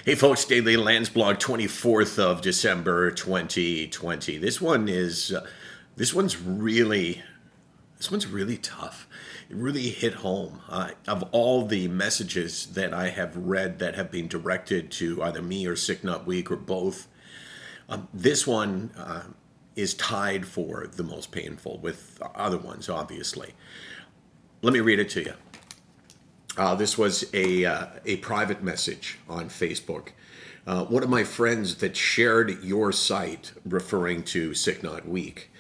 Hey folks, Daily Landsblog, 24th of December 2020. This one's really tough. It really hit home. Of all the messages that I have read that have been directed to either me or Sick Not Weak or both, this one is tied for the most painful with other ones, obviously. Let me read it to you. This was a private message on Facebook. One of my friends that shared your site, referring to Sick Not Weak,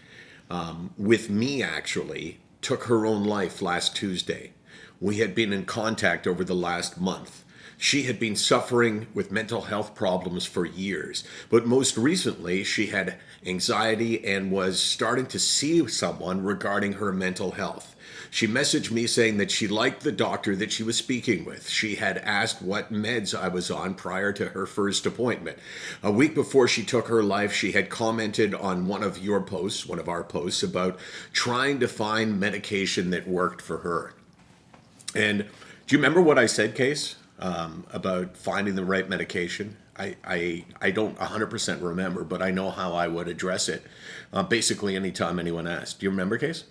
with me actually, took her own life last Tuesday. We had been in contact over the last month. She had been suffering with mental health problems for years, but most recently she had anxiety and was starting to see someone regarding her mental health. She messaged me saying that she liked the doctor that she was speaking with. She had asked what meds I was on prior to her first appointment. A week before she took her life, she had commented on one of our posts, about trying to find medication that worked for her. And do you remember what I said, Case, about finding the right medication? I don't 100% remember, but I know how I would address it. Basically, anytime anyone asked. Do you remember, Case?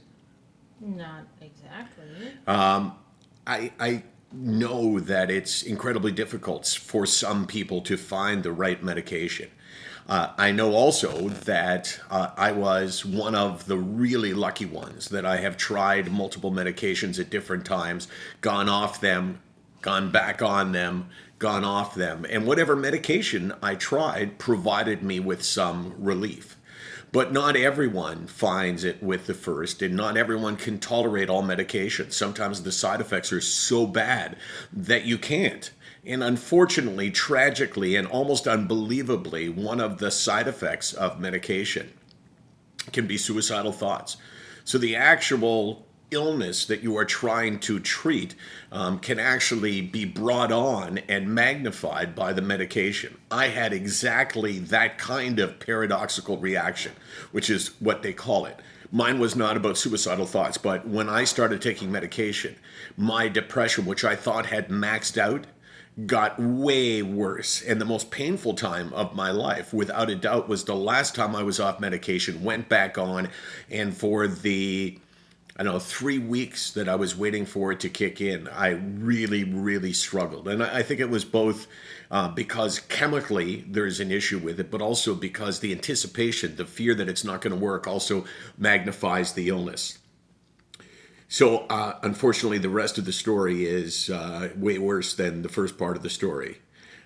Not exactly. I know that it's incredibly difficult for some people to find the right medication. I know also that I was one of the really lucky ones, that I have tried multiple medications at different times, gone off them, gone back on them, gone off them, and whatever medication I tried provided me with some relief. But not everyone finds it with the first, and not everyone can tolerate all medications. Sometimes the side effects are so bad that you can't. And unfortunately, tragically, and almost unbelievably, one of the side effects of medication can be suicidal thoughts. So the actual illness that you are trying to treat can actually be brought on and magnified by the medication. I had exactly that kind of paradoxical reaction, which is what they call it. Mine was not about suicidal thoughts, but when I started taking medication, my depression, which I thought had maxed out, got way worse. And the most painful time of my life, without a doubt, was the last time I was off medication, went back on, and for the 3 weeks that I was waiting for it to kick in, I really, really struggled. And I think it was both because chemically there's an issue with it, but also because the anticipation, the fear that it's not going to work, also magnifies the illness. So, unfortunately, the rest of the story is way worse than the first part of the story.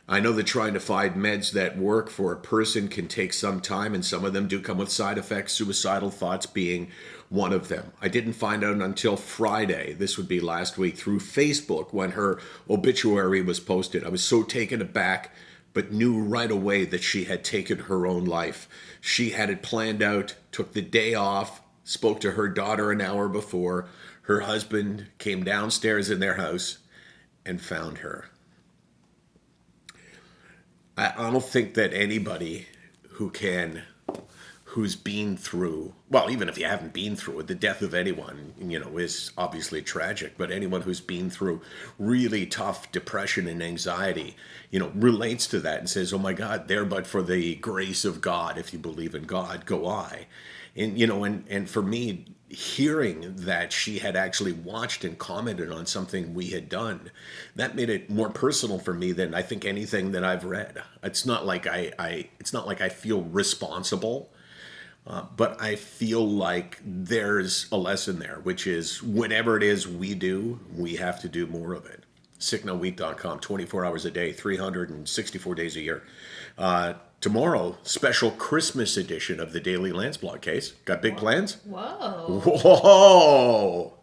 I know that trying to find meds that work for a person can take some time, and some of them do come with side effects, suicidal thoughts being one of them. I didn't find out until Friday, this would be last week, through Facebook when her obituary was posted. I was so taken aback, but knew right away that she had taken her own life. She had it planned out, took the day off, spoke to her daughter an hour before. Her husband came downstairs in their house and found her. I don't think that anybody who's been through, well, even if you haven't been through it, the death of anyone, is obviously tragic, but anyone who's been through really tough depression and anxiety, relates to that and says, oh my God, there but for the grace of God, if you believe in God, go I. And for me, hearing that she had actually watched and commented on something we had done, that made it more personal for me than I think anything that I've read. It's not like I feel responsible, but I feel like there's a lesson there, which is whatever it is we do, we have to do more of it. SickNotWeak.com, 24 hours a day, 364 days a year. Tomorrow, special Christmas edition of the Daily Landsblog. Case. Got big plans? Whoa. Whoa!